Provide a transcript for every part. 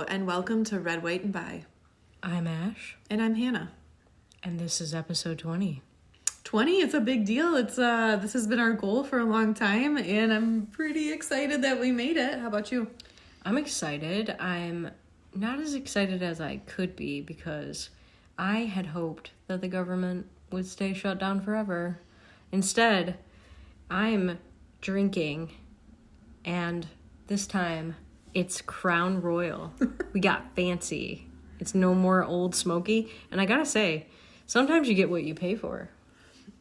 and welcome to Red, White, and Bi. I'm Ash. And I'm Hannah. And this is episode 20. 20, it's a big deal. This has been our goal for a long time, and I'm pretty excited that we made it. How about you? I'm excited. I'm not as excited as I could be because I had hoped that the government would stay shut down forever. Instead, I'm drinking, and this time it's Crown Royal. We got fancy. It's no more Old Smoky. And I gotta say, sometimes you get what you pay for.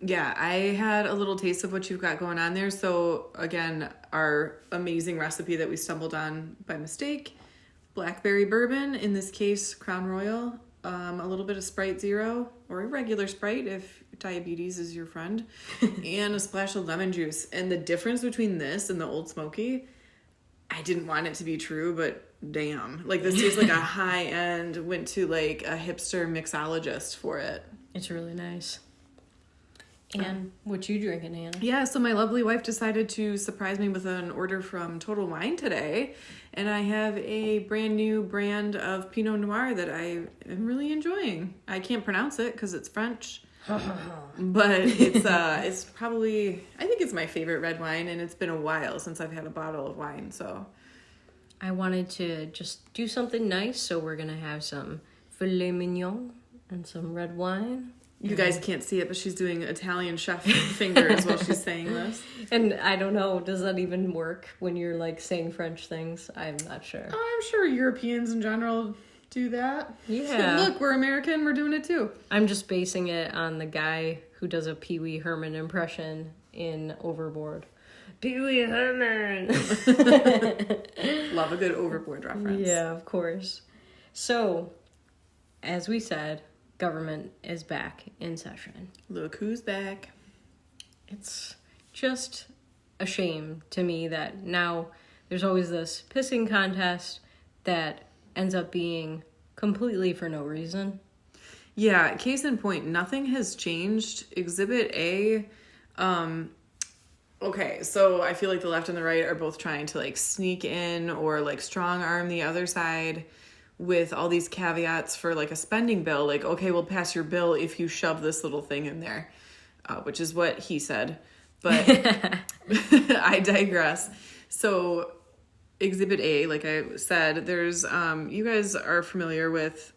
Yeah, I had a little taste of what you've got going on there. So, again, our amazing recipe that we stumbled on by mistake. Blackberry bourbon, in this case, Crown Royal. A little bit of Sprite Zero, or a regular Sprite if diabetes is your friend. And a splash of lemon juice. And the difference between this and the Old Smoky, I didn't want it to be true, but damn. Like, this tastes like a high-end, went to, like, a hipster mixologist for it. It's really nice. And what you drinking, Hannah? Yeah, so my lovely wife decided to surprise me with an order from Total Wine today. And I have a brand new brand of Pinot Noir that I am really enjoying. I can't pronounce it because it's French. But it's probably, I think it's my favorite red wine, and it's been a while since I've had a bottle of wine, so. I wanted to just do something nice, so we're going to have some filet mignon and some red wine. You guys can't see it, but she's doing Italian chef fingers while she's saying this. And I don't know, does that even work when you're like saying French things? I'm not sure. I'm sure Europeans in general do that. Yeah. Look, we're American, we're doing it too. I'm just basing it on the guy who does a Pee Wee Herman impression in Overboard. Pee Wee Herman! Love a good Overboard reference. Yeah, of course. So, as we said, government is back in session. Look who's back. It's just a shame to me that now there's always this pissing contest that ends up being completely for no reason. Yeah, case in point, nothing has changed. Exhibit A, okay, so I feel like the left and the right are both trying to like sneak in or like strong arm the other side with all these caveats for like a spending bill. Like, okay, we'll pass your bill if you shove this little thing in there, which is what he said. But I digress. So Exhibit A, like I said, there's, you guys are familiar with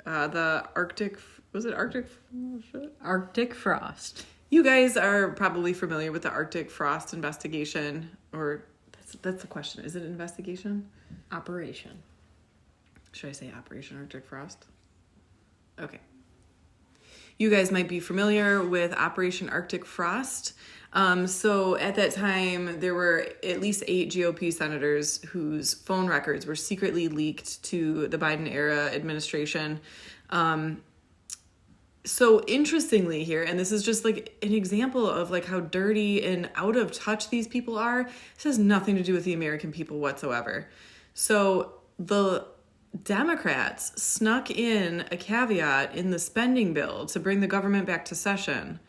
the Arctic, was it Arctic? Oh, shit. Arctic frost. You guys are probably familiar with the Arctic frost investigation, or that's the question. Is it an investigation? Operation. Should I say Operation Arctic Frost? Okay. You guys might be familiar with Operation Arctic Frost. So at that time, there were at least 8 GOP senators whose phone records were secretly leaked to the Biden-era administration. So interestingly here, and this is just like an example of like how dirty and out of touch these people are. This has nothing to do with the American people whatsoever. So the Democrats snuck in a caveat in the spending bill to bring the government back to session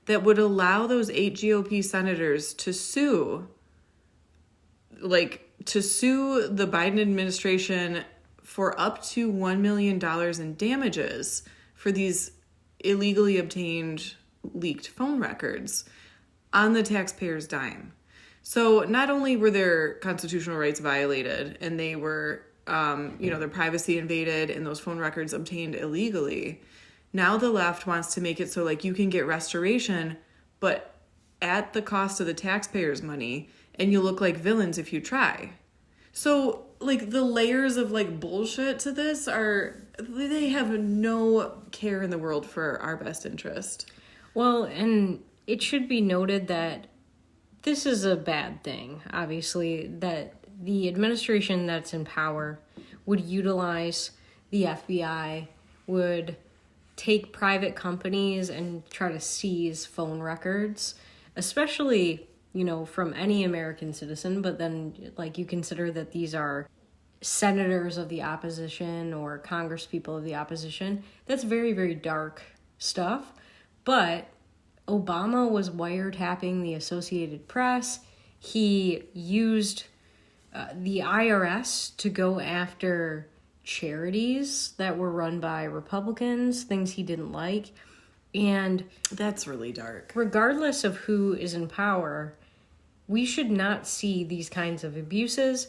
that would allow those 8 GOP senators to sue the Biden administration for up to $1 million in damages for these illegally obtained leaked phone records on the taxpayers' dime. So not only were their constitutional rights violated and they were their privacy invaded and those phone records obtained illegally. Now the left wants to make it so like you can get restoration, but at the cost of the taxpayers' money, and you look like villains if you try. So like the layers of like bullshit to this they have no care in the world for our best interest. Well, and it should be noted that this is a bad thing, obviously, that the administration that's in power would utilize the FBI, would take private companies and try to seize phone records, especially, from any American citizen. But then, like, you consider that these are senators of the opposition or congresspeople of the opposition. That's very, very dark stuff. But Obama was wiretapping the Associated Press. He used the IRS to go after charities that were run by Republicans, things he didn't like. And that's really dark. Regardless of who is in power, we should not see these kinds of abuses.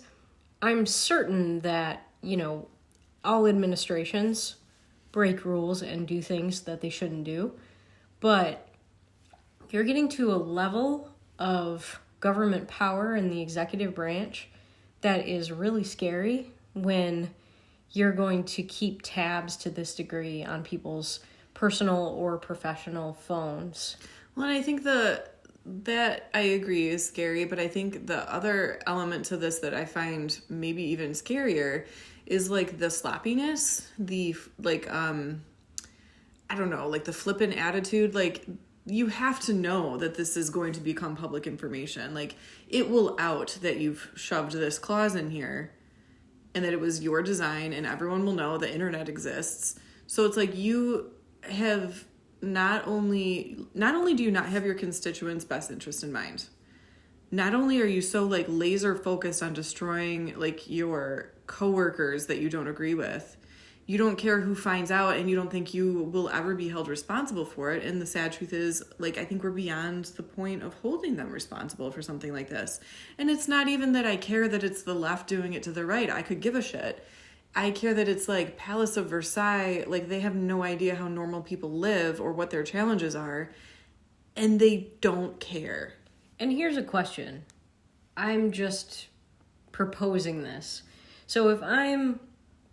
I'm certain that, all administrations break rules and do things that they shouldn't do. But you're getting to a level of government power in the executive branch that is really scary when you're going to keep tabs to this degree on people's personal or professional phones. Well, and I think that I agree is scary, but I think the other element to this that I find maybe even scarier is like the sloppiness, the I don't know, like the flippant attitude. Like, you have to know that this is going to become public information. Like, it will out that you've shoved this clause in here and that it was your design, and everyone will know the internet exists. So it's like you have not only do you not have your constituents' best interest in mind, not only are you so like laser focused on destroying like your coworkers that you don't agree with, you don't care who finds out, and you don't think you will ever be held responsible for it. And the sad truth is, like, I think we're beyond the point of holding them responsible for something like this. And it's not even that I care that it's the left doing it to the right. I could give a shit. I care that it's like Palace of Versailles. Like, they have no idea how normal people live or what their challenges are, and they don't care. And here's a question. I'm just proposing this. So if I'm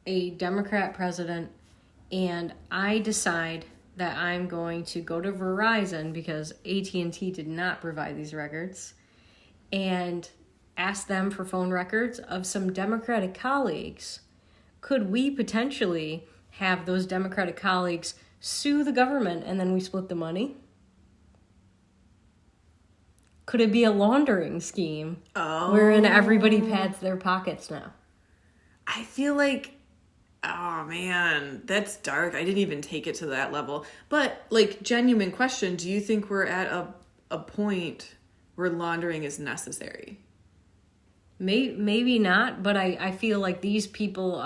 a Democrat president and I decide that I'm going to go to Verizon because AT&T did not provide these records and ask them for phone records of some Democratic colleagues, could we potentially have those Democratic colleagues sue the government and then we split the money? Could it be a laundering scheme wherein everybody pads their pockets now? I feel like, oh man, that's dark. I didn't even take it to that level. But like, genuine question, do you think we're at a point where laundering is necessary? Maybe not, but I feel like these people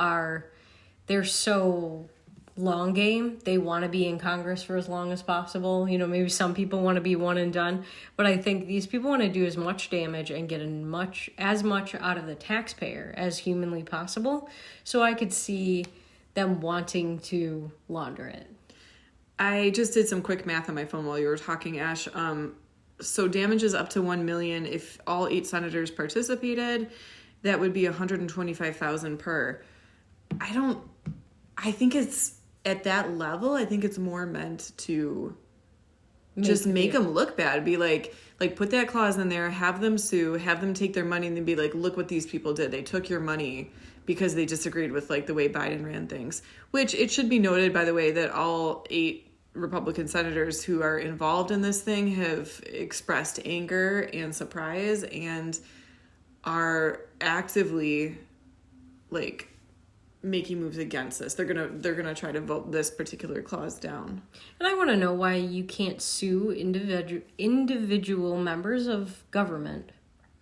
they're so long game. They want to be in Congress for as long as possible. Maybe some people want to be one and done, but I think these people want to do as much damage and get as much out of the taxpayer as humanly possible. So I could see them wanting to launder it. I just did some quick math on my phone while you were talking, Ash. So damages up to $1 million if all 8 senators participated. That would be $125,000 per. I think it's at that level. I think it's more meant to just make them look bad. Be like put that clause in there, have them sue, have them take their money, and then be like, look what these people did. They took your money because they disagreed with like the way Biden ran things. Which it should be noted, by the way, that all 8 Republican senators who are involved in this thing have expressed anger and surprise and are actively like making moves against this. They're gonna try to vote this particular clause down. And I want to know why you can't sue individual members of government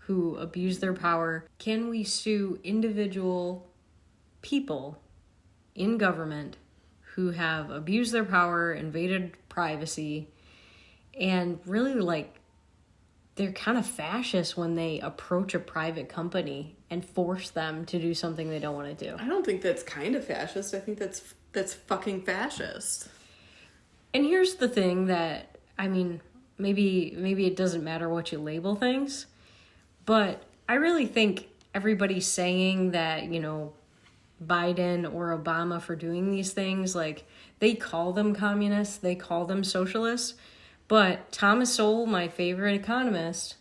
who abuse their power. Can we sue individual people in government who have abused their power, invaded privacy, and really like they're kind of fascist when they approach a private company and force them to do something they don't want to do? I don't think that's kind of fascist. I think that's fucking fascist. And here's the thing that, I mean, maybe it doesn't matter what you label things, but I really think everybody's saying that, Biden or Obama for doing these things, like, they call them communists, they call them socialists, but Thomas Sowell, my favorite economist,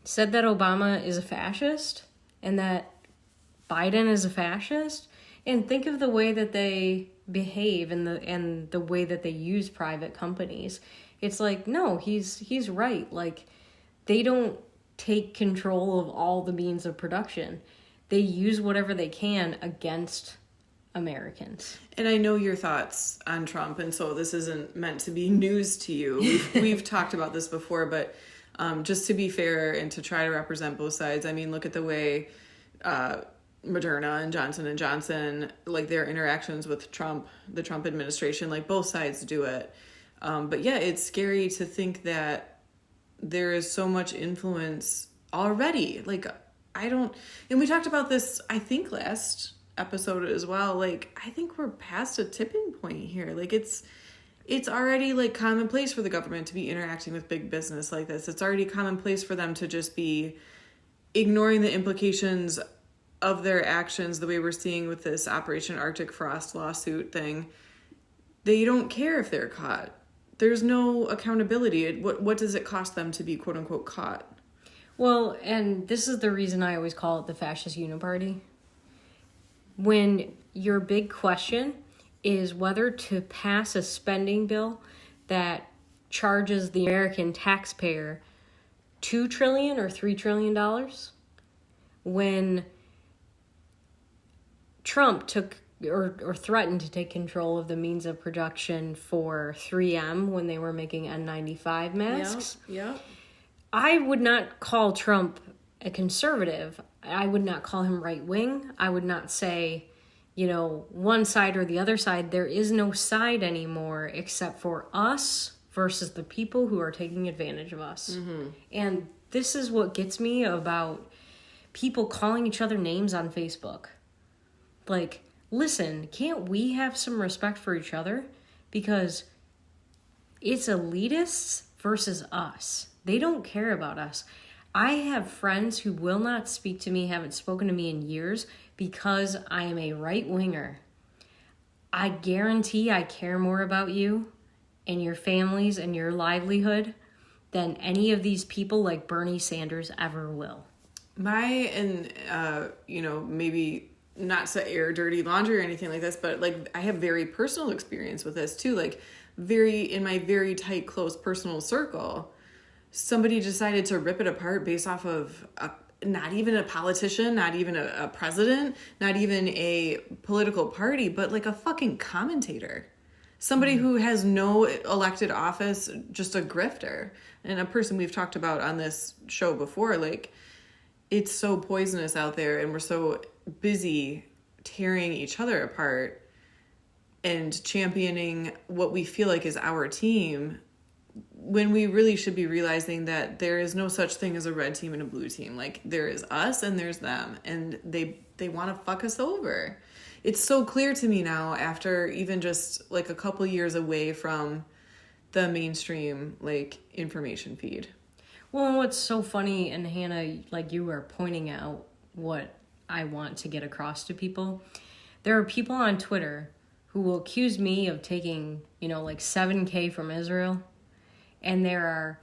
said that Obama is a fascist and that Biden is a fascist. And think of the way that they behave and the way that they use private companies. It's like, no, he's right. Like, they don't take control of all the means of production. They use whatever they can against Americans. And I know your thoughts on Trump, and so this isn't meant to be news to you. We've talked about this before, but just to be fair and to try to represent both sides, I mean, look at the way Moderna and Johnson, like their interactions with Trump, the Trump administration, like both sides do it. But yeah, it's scary to think that there is so much influence already. Like, and we talked about this, I think, last episode as well. Like, I think we're past a tipping point here. Like, it's already like commonplace for the government to be interacting with big business like this. It's already commonplace for them to just be ignoring the implications of their actions, the way we're seeing with this Operation Arctic Frost lawsuit thing. They don't care if they're caught. There's no accountability. What does it cost them to be quote unquote caught? Well, and this is the reason I always call it the fascist uniparty. When your big question is whether to pass a spending bill that charges the American taxpayer $2 trillion or $3 trillion, when Trump took or threatened to take control of the means of production for 3M when they were making N95 masks. Yeah. I would not call Trump a conservative. I would not call him right-wing. I would not say, one side or the other side. There is no side anymore except for us versus the people who are taking advantage of us. Mm-hmm. And this is what gets me about people calling each other names on Facebook. Like, listen, can't we have some respect for each other? Because it's elitists versus us. They don't care about us. I have friends who will not speak to me, haven't spoken to me in years, because I am a right-winger. I guarantee I care more about you and your families and your livelihood than any of these people like Bernie Sanders ever will. Maybe not to air dirty laundry or anything like this, but like I have very personal experience with this too. Like in my very tight, close personal circle, somebody decided to rip it apart based off of not even a politician, not even a president, not even a political party, but like a fucking commentator. Somebody who has no elected office, just a grifter. And a person we've talked about on this show before. Like, it's so poisonous out there, and we're so busy tearing each other apart and championing what we feel like is our team, when we really should be realizing that there is no such thing as a red team and a blue team. Like, there is us and there's them, and they want to fuck us over. It's so clear to me now, after even just like a couple years away from the mainstream like information feed. Well, and what's so funny, and Hannah, like you were pointing out what I want to get across to people. There are people on Twitter who will accuse me of taking, like $7,000 from Israel. And there are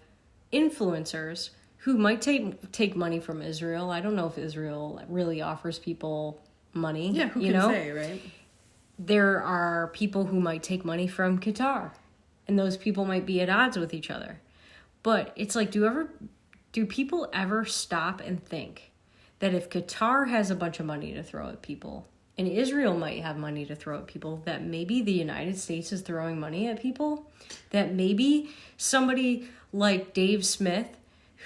influencers who might take money from Israel. I don't know if Israel really offers people money. Yeah, who can say, right? There are people who might take money from Qatar. And those people might be at odds with each other. But it's like, do people ever stop and think that if Qatar has a bunch of money to throw at people, and Israel might have money to throw at people, that maybe the United States is throwing money at people? That maybe somebody like Dave Smith,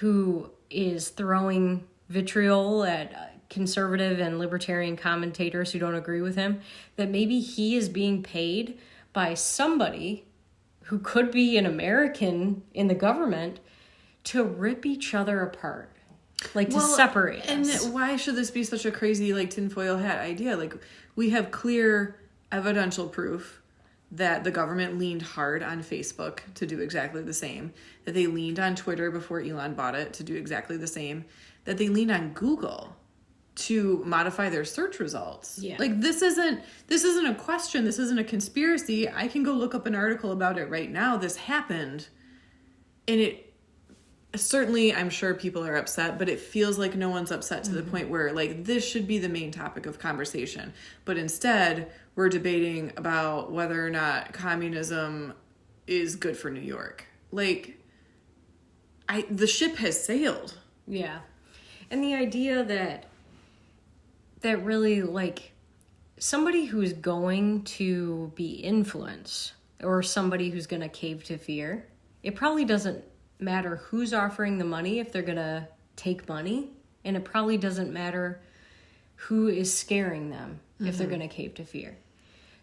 who is throwing vitriol at conservative and libertarian commentators who don't agree with him, that maybe he is being paid by somebody who could be an American in the government to rip each other apart. Like, to separate us. And why should this be such a crazy, like, tinfoil hat idea? Like, we have clear evidential proof that the government leaned hard on Facebook to do exactly the same, that they leaned on Twitter before Elon bought it to do exactly the same, that they leaned on Google to modify their search results. Yeah. Like, this isn't a question. This isn't a conspiracy. I can go look up an article about it right now. This happened. And it certainly, I'm sure people are upset, but it feels like no one's upset to the point where, like, this should be the main topic of conversation. But instead, we're debating about whether or not communism is good for New York. Like, the ship has sailed. Yeah. And the idea that really, like, somebody who's going to be influenced or somebody who's going to cave to fear, it probably doesn't matter who's offering the money if they're going to take money. And it probably doesn't matter who is scaring them if they're going to cave to fear.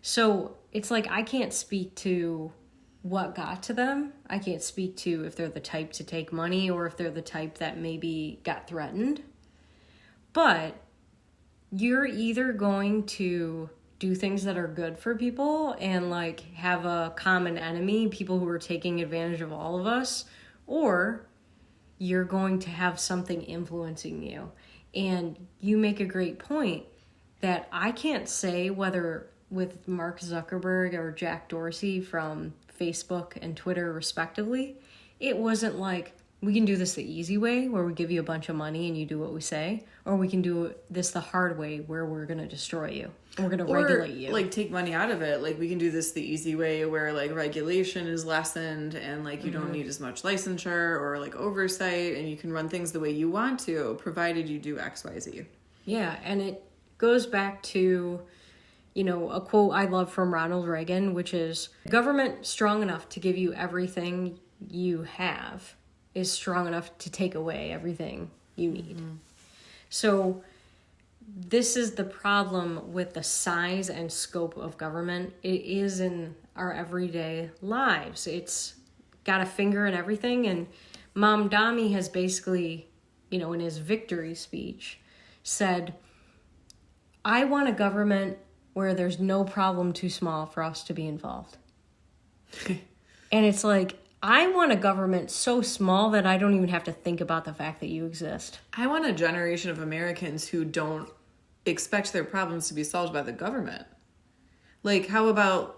So it's like I can't speak to what got to them. I can't speak to if they're the type to take money or if they're the type that maybe got threatened. But you're either going to do things that are good for people and like have a common enemy, people who are taking advantage of all of us, or you're going to have something influencing you. And you make a great point that I can't say whether with Mark Zuckerberg or Jack Dorsey from Facebook and Twitter respectively, it wasn't like, we can do this the easy way where we give you a bunch of money and you do what we say, or we can do this the hard way where we're going to destroy you and we're going to regulate you. Like take money out of it. Like we can do this the easy way where like regulation is lessened and like you don't need as much licensure or like oversight and you can run things the way you want to, provided you do X, Y, Z. Yeah, and it goes back to, you know, a quote I love from Ronald Reagan, which is, government strong enough to give you everything you have is strong enough to take away everything you need. So this is the problem with the size and scope of government. It is in our everyday lives. It's got a finger in everything. And Mamdani has basically, you know, in his victory speech said, I want a government where there's no problem too small for us to be involved. And it's like, I want a government so small that I don't even have to think about the fact that you exist. I want a generation of Americans who don't expect their problems to be solved by the government. Like, how about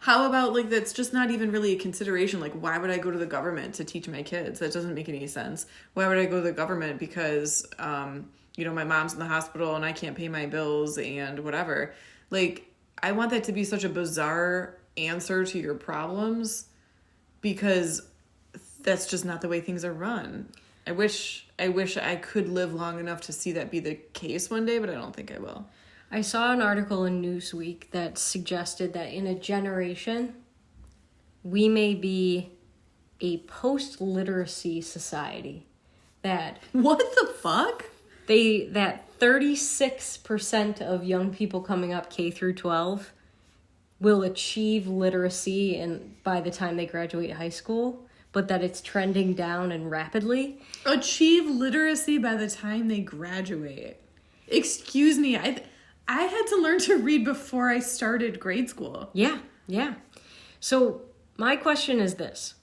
like that's just not even really a consideration? Like, why would I go to the government to teach my kids? That doesn't make any sense. Why would I go to the government because, you know, my mom's in the hospital and I can't pay my bills and whatever. Like, I want that to be such a bizarre answer to your problems because that's just not the way things are run. I wish I could live long enough to see that be the case one day, but I don't think I will. I saw an article in Newsweek that suggested that in a generation, we may be a post-literacy society. That what the fuck? That 36% of young people coming up K through 12 will achieve literacy by the time they graduate high school, but that it's trending down and rapidly. Achieve literacy by the time they graduate. Excuse me, I had to learn to read before I started grade school. Yeah. So my question is this.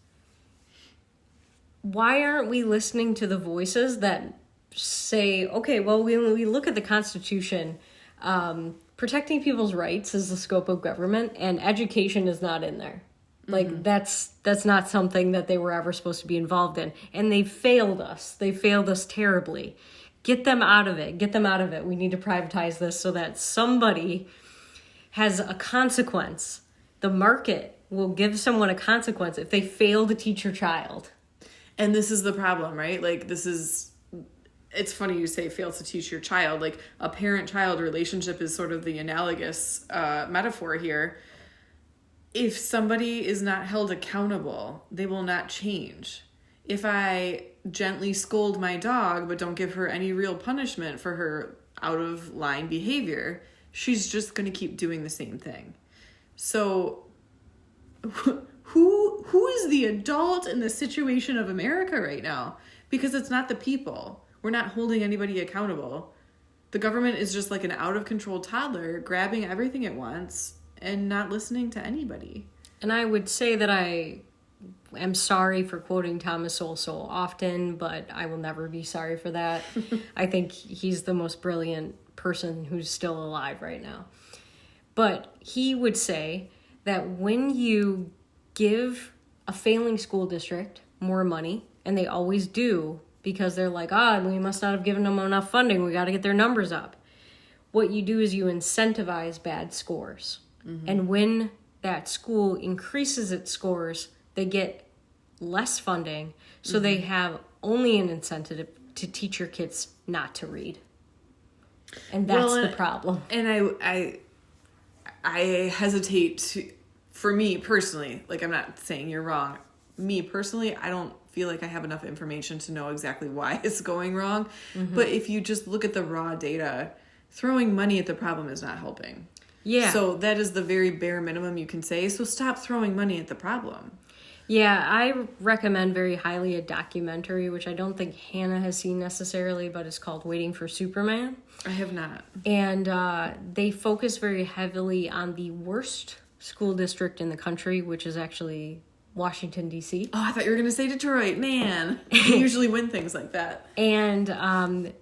Why aren't we listening to the voices that say, okay, well, when we look at the Constitution, protecting people's rights is the scope of government, and education is not in there. Like, that's not something that they were ever supposed to be involved in. And they failed us. They failed us terribly. Get them out of it. Get them out of it. We need to privatize this so that somebody has a consequence. The market will give someone a consequence if they fail to teach your child. And this is the problem, right? Like, it's funny you say fail to teach your child. Like, a parent-child relationship is sort of the analogous metaphor here. If somebody is not held accountable, they will not change. If I gently scold my dog but don't give her any real punishment for her out-of-line behavior, she's just going to keep doing the same thing. So who is the adult in the situation of America right now? Because it's not the people. We're not holding anybody accountable. The government is just like an out-of-control toddler grabbing everything at once and not listening to anybody. And I would say that I am sorry for quoting Thomas Sowell so often, but I will never be sorry for that. I think he's the most brilliant person who's still alive right now. But he would say that when you give a failing school district more money, and they always do, because they're like, we must not have given them enough funding, we got to get their numbers up. What you do is you incentivize bad scores. And when that school increases its scores, they get less funding, so they have only an incentive to teach your kids not to read. And that's the problem. And I hesitate to, for me personally, like, I'm not saying you're wrong. Me personally, I don't feel like I have enough information to know exactly why it's going wrong. But if you just look at the raw data, throwing money at the problem is not helping. Yeah. So that is the very bare minimum you can say. So stop throwing money at the problem. Yeah, I recommend very highly a documentary, which I don't think Hannah has seen necessarily, but it's called Waiting for Superman. I have not. And they focus very heavily on the worst school district in the country, which is actually Washington, D.C. Oh, I thought you were going to say Detroit. Man, we usually win things like that. And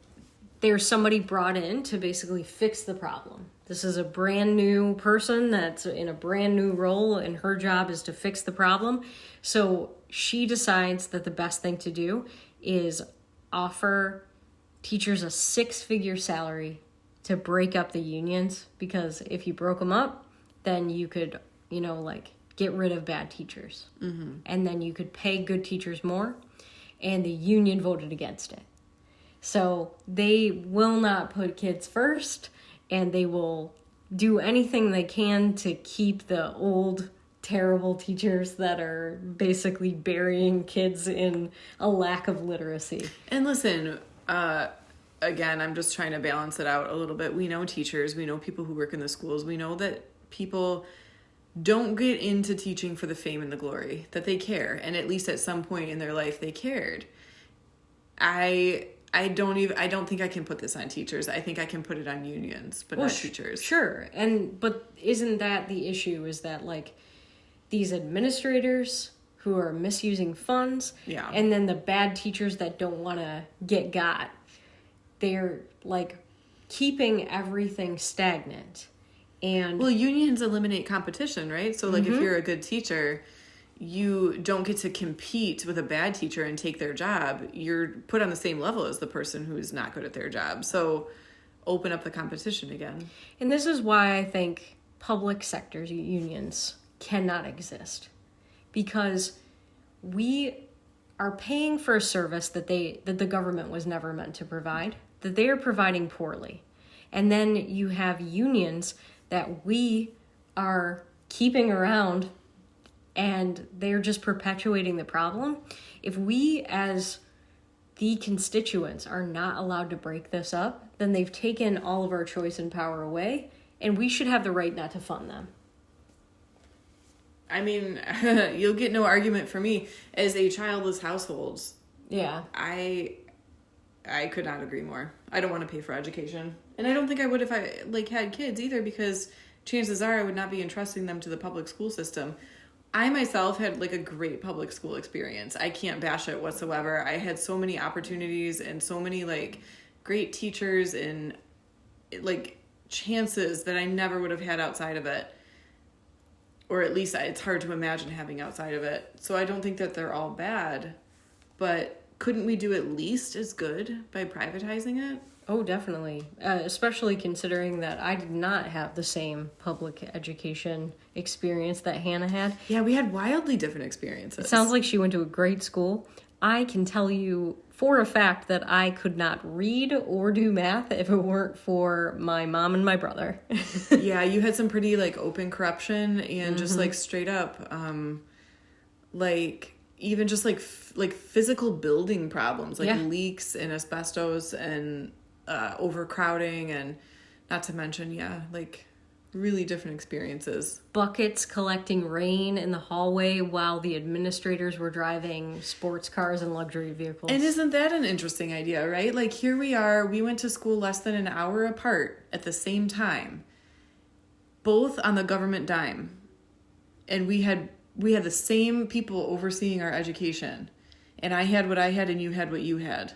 there's somebody brought in to basically fix the problem. This is a brand new person that's in a brand new role, and her job is to fix the problem. So she decides that the best thing to do is offer teachers a 6-figure salary to break up the unions, because if you broke them up, then you could, get rid of bad teachers. Mm-hmm. And then you could pay good teachers more, and the union voted against it. So they will not put kids first, and they will do anything they can to keep the old, terrible teachers that are basically burying kids in a lack of literacy. And listen, again, I'm just trying to balance it out a little bit. We know teachers, we know people who work in the schools, we know that people don't get into teaching for the fame and the glory, that they care. And at least at some point in their life, they cared. I don't think I can put this on teachers. I think I can put it on unions, but not teachers. Sure. But isn't that the issue, is that these administrators who are misusing funds, and then the bad teachers that don't want to get got, they're keeping everything stagnant. And well, unions eliminate competition, right? So if you're a good teacher, you don't get to compete with a bad teacher and take their job. You're put on the same level as the person who's not good at their job. So open up the competition again. And this is why I think public sector unions cannot exist, because we are paying for a service that the government was never meant to provide, that they are providing poorly. And then you have unions that we are keeping around, and they're just perpetuating the problem. If we as the constituents are not allowed to break this up, then they've taken all of our choice and power away, and we should have the right not to fund them. I mean, you'll get no argument from me. As a childless household, I could not agree more. I don't want to pay for education. And I don't think I would if I had kids either, because chances are I would not be entrusting them to the public school system. I myself had a great public school experience. I can't bash it whatsoever. I had so many opportunities and so many great teachers and chances that I never would have had outside of it. Or at least it's hard to imagine having outside of it. So I don't think that they're all bad, but couldn't we do at least as good by privatizing it? Oh, definitely. Especially considering that I did not have the same public education experience that Hannah had. Yeah, we had wildly different experiences. It sounds like she went to a great school. I can tell you for a fact that I could not read or do math if it weren't for my mom and my brother. Yeah, you had some pretty open corruption and just straight up even just physical building problems, leaks and asbestos and overcrowding, and not to mention really different experiences. Buckets collecting rain in the hallway while the administrators were driving sports cars and luxury vehicles. And isn't that an interesting idea, right? Here we are, we went to school less than an hour apart at the same time, both on the government dime, and we had the same people overseeing our education, and I had what I had and you had what you had.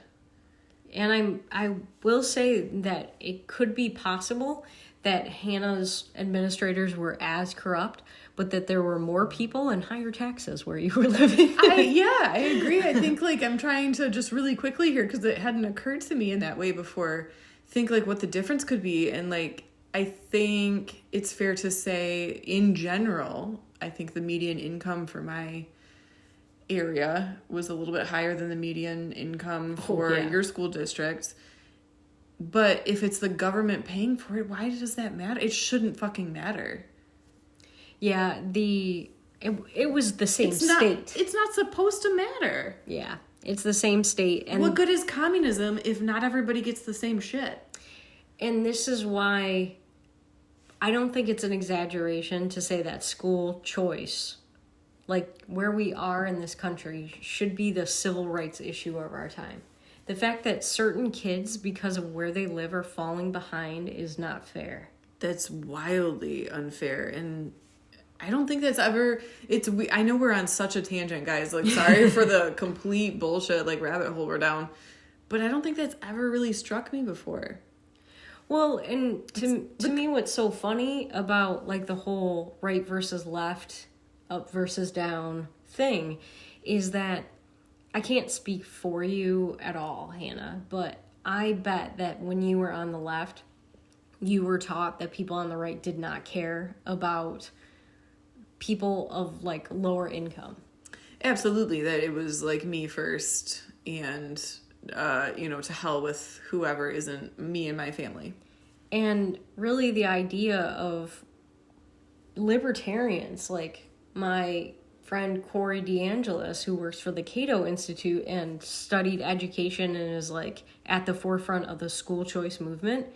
And I will say that it could be possible that Hannah's administrators were as corrupt, but that there were more people and higher taxes where you were living. I agree. I think I'm trying to just really quickly here, because it hadn't occurred to me in that way before, think what the difference could be. And I think it's fair to say in general, I think the median income for my area was a little bit higher than the median income for your school districts. But if it's the government paying for it, why does that matter? It shouldn't fucking matter. Yeah, it was the same state. It's not supposed to matter. Yeah, it's the same state. And what good is communism if not everybody gets the same shit? And this is why I don't think it's an exaggeration to say that school choice, like where we are in this country, should be the civil rights issue of our time. The fact that certain kids, because of where they live, are falling behind is not fair. That's wildly unfair. And I don't think that's ever, I know we're on such a tangent, guys. Like, sorry for the complete bullshit, like, rabbit hole we're down. But I don't think that's ever really struck me before. Well, and to me, what's so funny about, like, the whole right versus left, up versus down thing is that I can't speak for you at all, Hannah, but I bet that when you were on the left, you were taught that people on the right did not care about people of, like, lower income. Absolutely, that it was, like, me first and... to hell with whoever isn't me and my family. And really the idea of libertarians, like my friend Corey DeAngelis, who works for the Cato Institute and studied education and is like at the forefront of the school choice movement,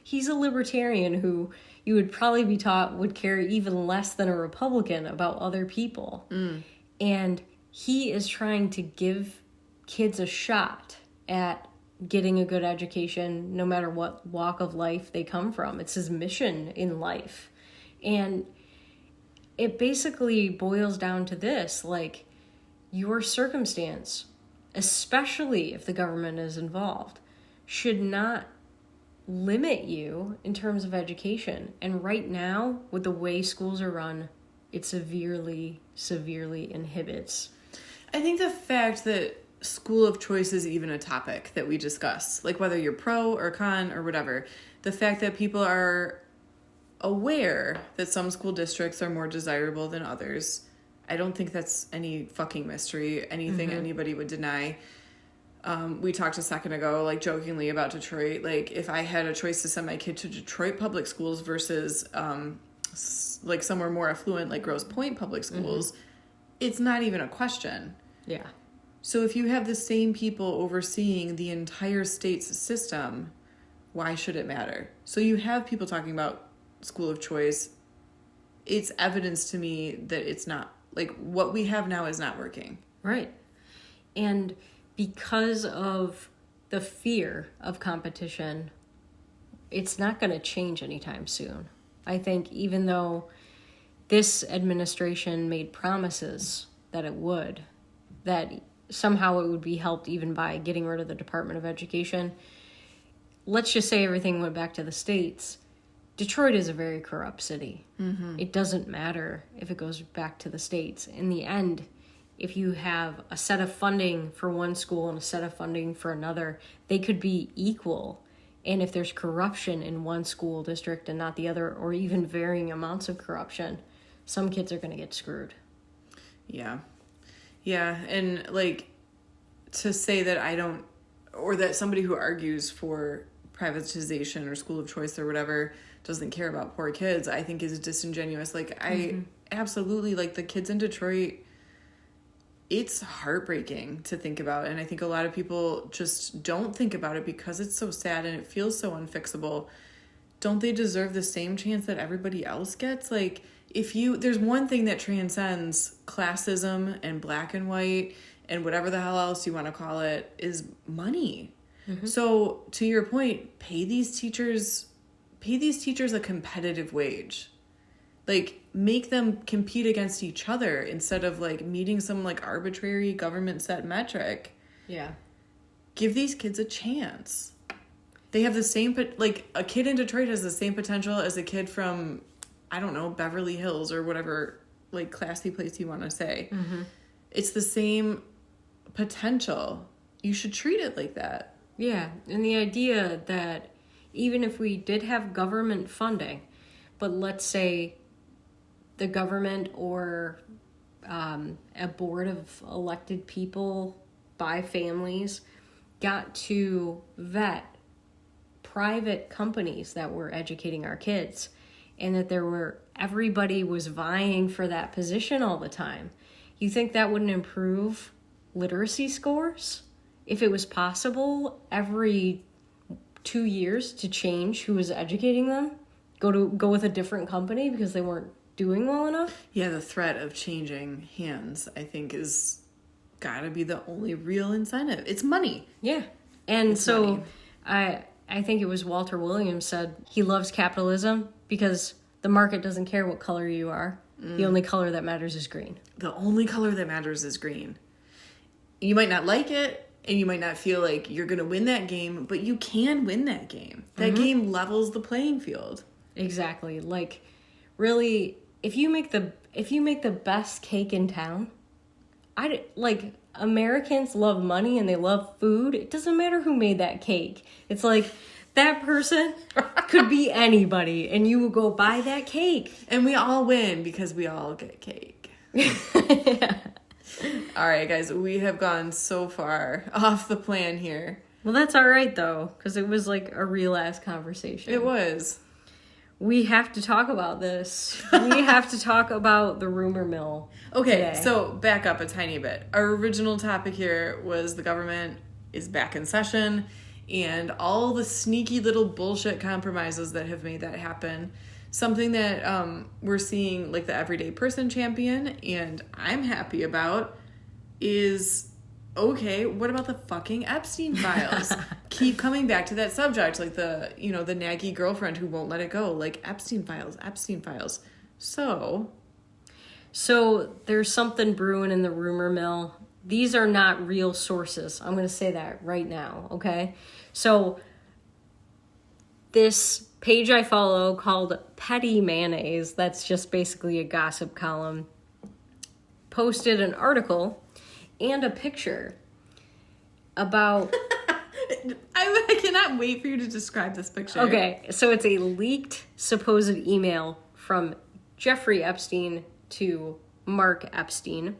he's a libertarian who you would probably be taught would care even less than a Republican about other people. And he is trying to give kids a shot at getting a good education no matter what walk of life they come from. It's his mission in life. And it basically boils down to this, like, your circumstance, especially if the government is involved, should not limit you in terms of education. And right now, with the way schools are run, it severely, severely inhibits. I think the fact that school of choice is even a topic that we discuss, like whether you're pro or con or whatever, the fact that people are aware that some school districts are more desirable than others, I don't think that's any fucking mystery, anything anybody would deny. We talked a second ago, like jokingly about Detroit. Like if I had a choice to send my kid to Detroit public schools versus like somewhere more affluent, like Grosse Pointe public schools, it's not even a question. Yeah. So if you have the same people overseeing the entire state's system, why should it matter? So you have people talking about school of choice. It's evidence to me that it's not, like, what we have now is not working. Right. And because of the fear of competition, it's not going to change anytime soon. I think even though this administration made promises that it would, that somehow it would be helped even by getting rid of the Department of Education. Let's just say everything went back to the states. Detroit is a very corrupt city. It doesn't matter if it goes back to the states. In the end, if you have a set of funding for one school and a set of funding for another, they could be equal. And if there's corruption in one school district and not the other, or even varying amounts of corruption, some kids are going to get screwed. Yeah. Yeah, and, like, to say that I don't, or that somebody who argues for privatization or school of choice or whatever doesn't care about poor kids, I think is disingenuous. Like, I absolutely, like, the kids in Detroit, it's heartbreaking to think about. And I think a lot of people just don't think about it because it's so sad and it feels so unfixable. Don't they deserve the same chance that everybody else gets? Like, there's one thing that transcends classism and black and white and whatever the hell else you want to call it, is money. So to your point, pay these teachers a competitive wage. Like, make them compete against each other instead of, like, meeting some, like, arbitrary government set metric. Yeah. Give these kids a chance. They have the same, like, a kid in Detroit has the same potential as a kid from, I don't know, Beverly Hills or whatever, like, classy place you want to say. It's the same potential. You should treat it like that. Yeah, and the idea that even if we did have government funding, but let's say the government or a board of elected people by families got to vet private companies that were educating our kids, and that everybody was vying for that position all the time. You think that wouldn't improve literacy scores? If it was possible, every 2 years to change who was educating them, go with a different company because they weren't doing well enough. Yeah, the threat of changing hands, I think, is gotta be the only real incentive. It's money. Yeah. And it's so money. I think it was Walter Williams said he loves capitalism because the market doesn't care what color you are. The only color that matters is green. The only color that matters is green. You might not like it, and you might not feel like you're going to win that game, but you can win that game. That game levels the playing field. Exactly. Like, really, if you make the best cake in town, Americans love money and they love food. It doesn't matter who made that cake. It's like that person could be anybody, and you will go buy that cake. And we all win because we all get cake. Yeah. All right, guys, we have gone so far off the plan here. Well, that's all right, though, because it was like a real-ass conversation. It was. We have to talk about this. We have to talk about the rumor mill. Okay, today. So back up a tiny bit. Our original topic here was the government is back in session and all the sneaky little bullshit compromises that have made that happen. Something that we're seeing, like, the everyday person champion, and I'm happy about, is, okay, what about the fucking Epstein files? Keep coming back to that subject, like the naggy girlfriend who won't let it go. Like, Epstein files. So there's something brewing in the rumor mill. These are not real sources. I'm going to say that right now, okay? So this page I follow called Petty Mayonnaise, that's just basically a gossip column, posted an article and a picture about... I cannot wait for you to describe this picture. Okay, so it's a leaked supposed email from Jeffrey Epstein to Mark Epstein.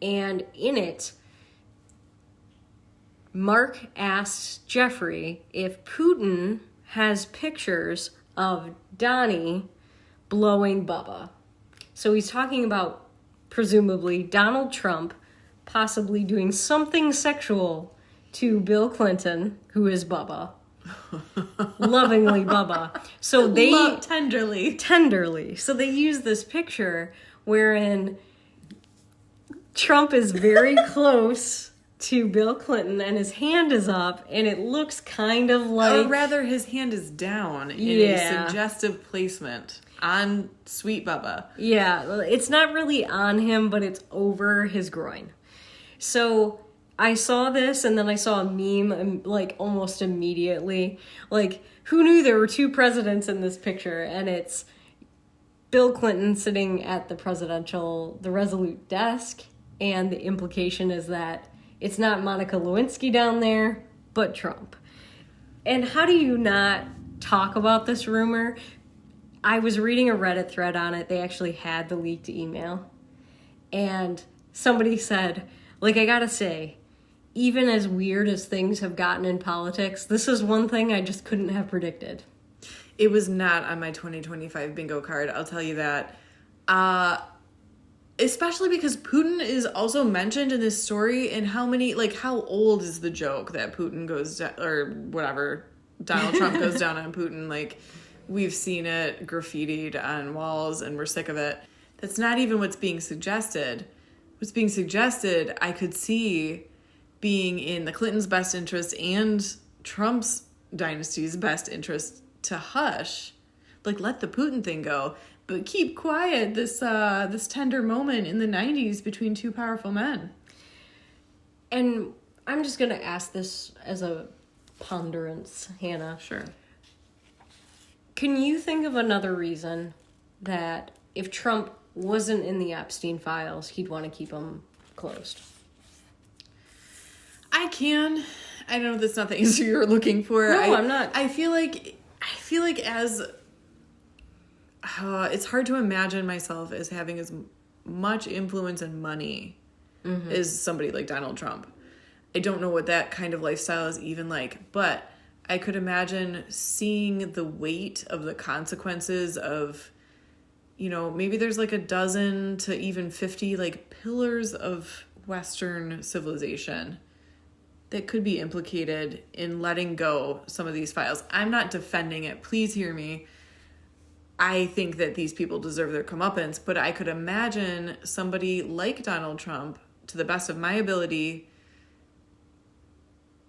And in it, Mark asks Jeffrey if Putin has pictures of Donnie blowing Bubba. So he's talking about, presumably, Donald Trump possibly doing something sexual to Bill Clinton, who is Bubba. Lovingly Bubba. So they... Tenderly. So they use this picture wherein Trump is very close to Bill Clinton and his hand is up and it looks kind of like... Or rather, his hand is down in a suggestive placement on Sweet Bubba. Yeah, it's not really on him, but it's over his groin. So I saw this and then I saw a meme like almost immediately. Like, who knew there were two presidents in this picture? And it's Bill Clinton sitting at the Resolute desk. And the implication is that it's not Monica Lewinsky down there, but Trump. And how do you not talk about this rumor? I was reading a Reddit thread on it. They actually had the leaked email. And somebody said, like, I gotta say, even as weird as things have gotten in politics, this is one thing I just couldn't have predicted. It was not on my 2025 bingo card, I'll tell you that. Especially because Putin is also mentioned in this story, and how old is the joke that Putin goes down, or whatever, Donald Trump goes down on Putin? Like, we've seen it graffitied on walls and we're sick of it. That's not even what's being suggested. What's being suggested, I could see being in the Clintons' best interest and Trump's dynasty's best interest to hush. Like, let the Putin thing go. But keep quiet this tender moment in the 90s between two powerful men. And I'm just going to ask this as a ponderance, Hannah. Sure. Can you think of another reason that if Trump wasn't in the Epstein files, he'd want to keep them closed? I can. I know that's not the answer you're looking for. No, I'm not. I feel like as... it's hard to imagine myself as having as much influence and money as somebody like Donald Trump. I don't know what that kind of lifestyle is even like, but I could imagine seeing the weight of the consequences of, maybe there's like a dozen to even 50 like pillars of Western civilization that could be implicated in letting go some of these files. I'm not defending it. Please hear me. I think that these people deserve their comeuppance, but I could imagine somebody like Donald Trump, to the best of my ability,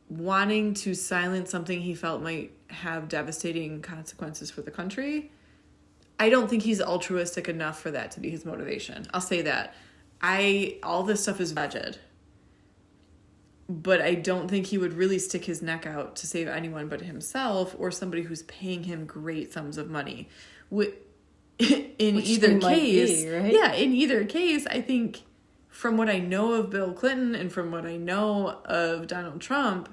wanting to silence something he felt might have devastating consequences for the country. I don't think he's altruistic enough for that to be his motivation. I'll say that. All this stuff is alleged. But I don't think he would really stick his neck out to save anyone but himself or somebody who's paying him great sums of money. In either case, right? Yeah, in either case, I think from what I know of Bill Clinton and from what I know of Donald Trump,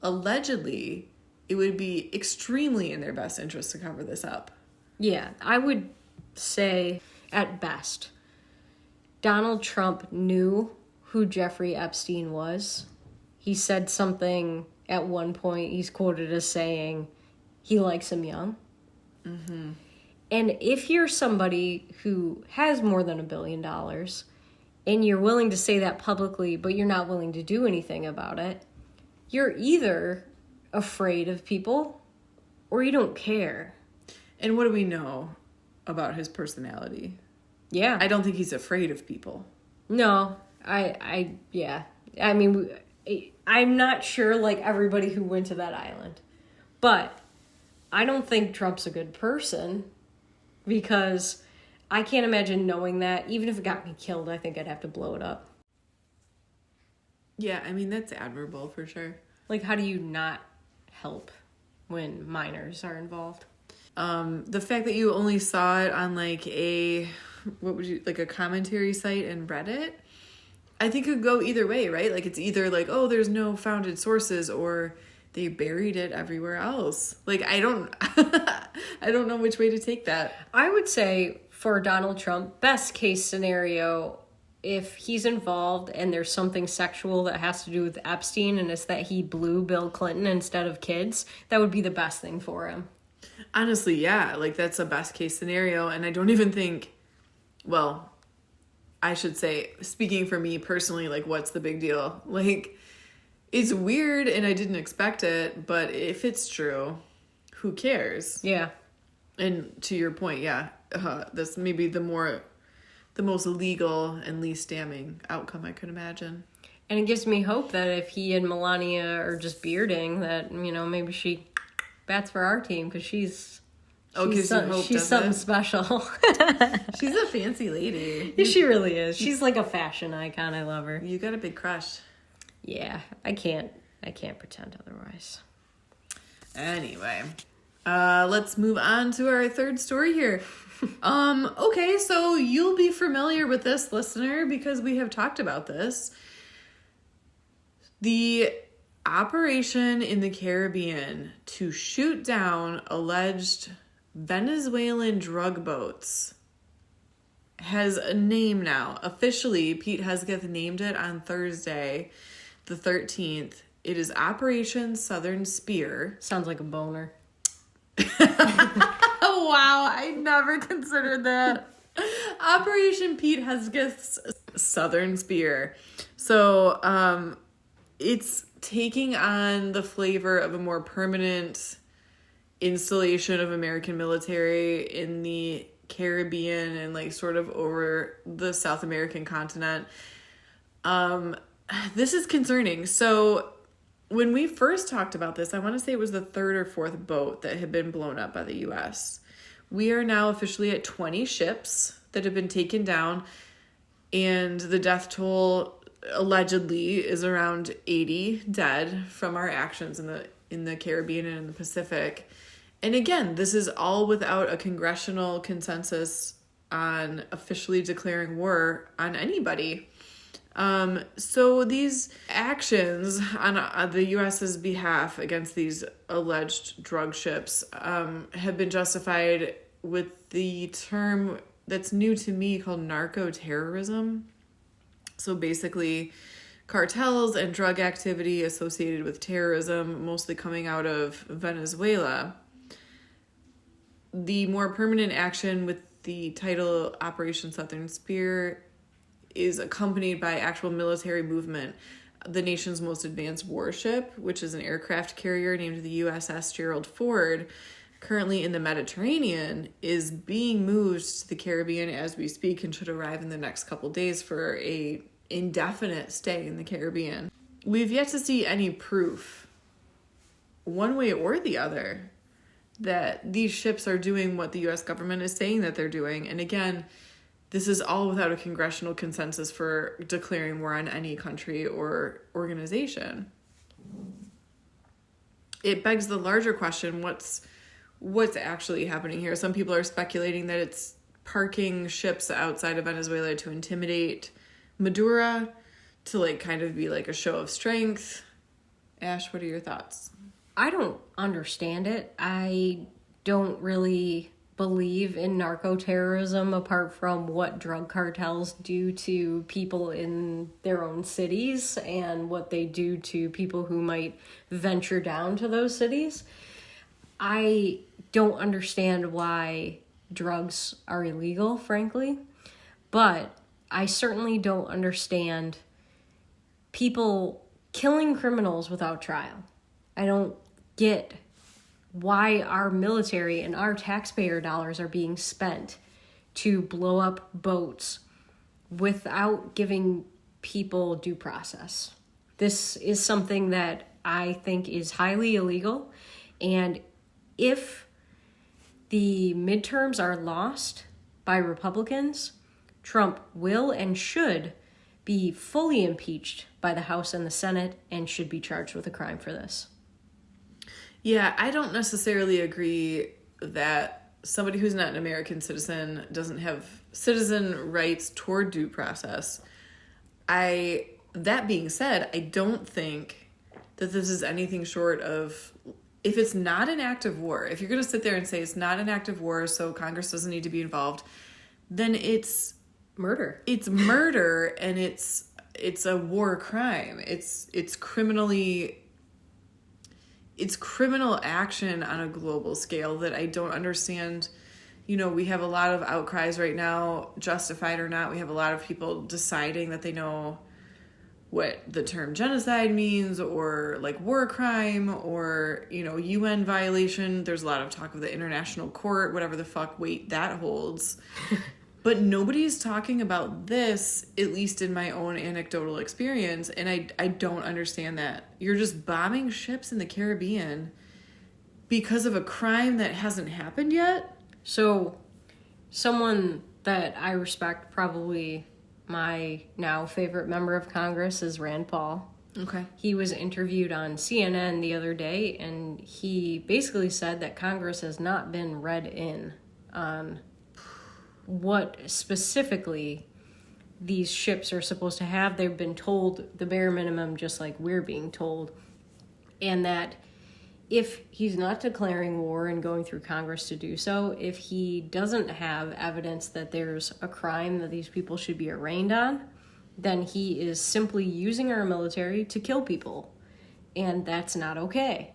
allegedly, it would be extremely in their best interest to cover this up. Yeah, I would say at best, Donald Trump knew who Jeffrey Epstein was. He said something at one point, he's quoted as saying, he likes him young. Mm-hmm. And if you're somebody who has more than $1 billion and you're willing to say that publicly, but you're not willing to do anything about it, you're either afraid of people or you don't care. And what do we know about his personality? Yeah. I don't think he's afraid of people. No, yeah. I mean, I'm not sure like everybody who went to that island, but I don't think Trump's a good person because I can't imagine knowing that. Even if it got me killed, I think I'd have to blow it up. Yeah, I mean, that's admirable for sure. Like, how do you not help when minors are involved? The fact that you only saw it on like a commentary site and Reddit, I think it could go either way, right? Like it's either like, oh, there's no founded sources, or they buried it everywhere else. Like I don't know which way to take that. I would say for Donald Trump, best case scenario, if he's involved and there's something sexual that has to do with Epstein and it's that he blew Bill Clinton instead of kids, that would be the best thing for him. Honestly, yeah, like that's a best case scenario. And I don't even think, well, I should say, speaking for me personally, like what's the big deal? Like it's weird and I didn't expect it, but if it's true, who cares? Yeah. And to your point, yeah, that's maybe the most legal and least damning outcome I could imagine. And it gives me hope that if he and Melania are just bearding, that, you know, maybe she bats for our team because she's something special. She's a fancy lady. She really is. She's like a fashion icon. I love her. You got a big crush. Yeah, I can't pretend otherwise. Anyway, let's move on to our third story here. Okay, so you'll be familiar with this, listener, because we have talked about this. The operation in the Caribbean to shoot down alleged Venezuelan drug boats has a name now. Officially, Pete Hegseth named it on Thursday, the 13th. It is Operation Southern Spear. Sounds like a boner. Oh, wow. I never considered that. Operation Pete Hegseth's Southern Spear. So, it's taking on the flavor of a more permanent installation of American military in the Caribbean and like sort of over the South American continent. This is concerning. So when we first talked about this, I want to say it was the third or fourth boat that had been blown up by the U.S. We are now officially at 20 ships that have been taken down, and the death toll allegedly is around 80 dead from our actions in the Caribbean and in the Pacific. And again, this is all without a congressional consensus on officially declaring war on anybody. So these actions on the U.S.'s behalf against these alleged drug ships have been justified with the term that's new to me called narco-terrorism. So basically, cartels and drug activity associated with terrorism, mostly coming out of Venezuela. The more permanent action with the title Operation Southern Spear is accompanied by actual military movement the nation's most advanced warship, which is an aircraft carrier named the USS Gerald Ford, currently in the Mediterranean, is being moved to the Caribbean as we speak and should arrive in the next couple days for a indefinite stay in the Caribbean. We've yet to see any proof, one way or the other, that these ships are doing what the U.S. government is saying that they're doing. And again, this is all without a congressional consensus for declaring war on any country or organization. It begs the larger question, what's actually happening here? Some people are speculating that it's parking ships outside of Venezuela to intimidate Maduro, to like kind of be like a show of strength. Ash, what are your thoughts? I don't understand it. I don't really believe in narco-terrorism apart from what drug cartels do to people in their own cities and what they do to people who might venture down to those cities. I don't understand why drugs are illegal, frankly, but I certainly don't understand people killing criminals without trial. I don't get why our military and our taxpayer dollars are being spent to blow up boats without giving people due process. This is something that I think is highly illegal, and if the midterms are lost by Republicans, Trump will and should be fully impeached by the House and the Senate and should be charged with a crime for this. Yeah, I don't necessarily agree that somebody who's not an American citizen doesn't have citizen rights toward due process. That being said, I don't think that this is anything short of, if it's not an act of war, if you're going to sit there and say it's not an act of war, so Congress doesn't need to be involved, then it's murder. It's murder, and it's a war crime. It's criminal action on a global scale that I don't understand. You know, we have a lot of outcries right now, justified or not. We have a lot of people deciding that they know what the term genocide means, or like war crime, or, you know, UN violation. There's a lot of talk of the international court, whatever the fuck weight that holds. But nobody's talking about this, at least in my own anecdotal experience, and I don't understand that. You're just bombing ships in the Caribbean because of a crime that hasn't happened yet? So, someone that I respect, probably my now favorite member of Congress, is Rand Paul. Okay. He was interviewed on CNN the other day, and he basically said that Congress has not been read in on what specifically these ships are supposed to have. They've been told the bare minimum, just like we're being told, and that if he's not declaring war and going through Congress to do so, if he doesn't have evidence that there's a crime that these people should be arraigned on, then he is simply using our military to kill people, and that's not okay.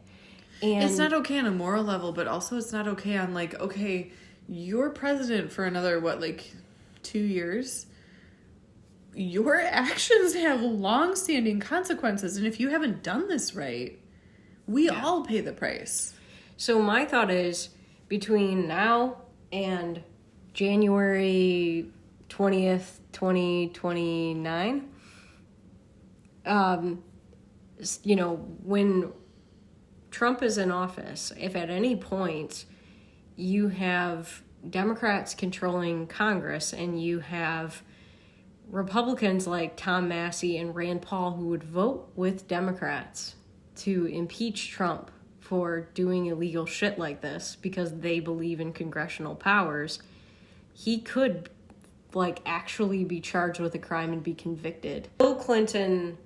And it's not okay on a moral level, but also it's not okay on, like, okay, you're president for another, 2 years? Your actions have long-standing consequences, and if you haven't done this right, we all pay the price. So my thought is, between now and January 20th, 2029, when Trump is in office, if at any point you have Democrats controlling Congress and you have Republicans like Tom Massey and Rand Paul who would vote with Democrats to impeach Trump for doing illegal shit like this because they believe in congressional powers, he could actually be charged with a crime and be convicted. Bill Clinton,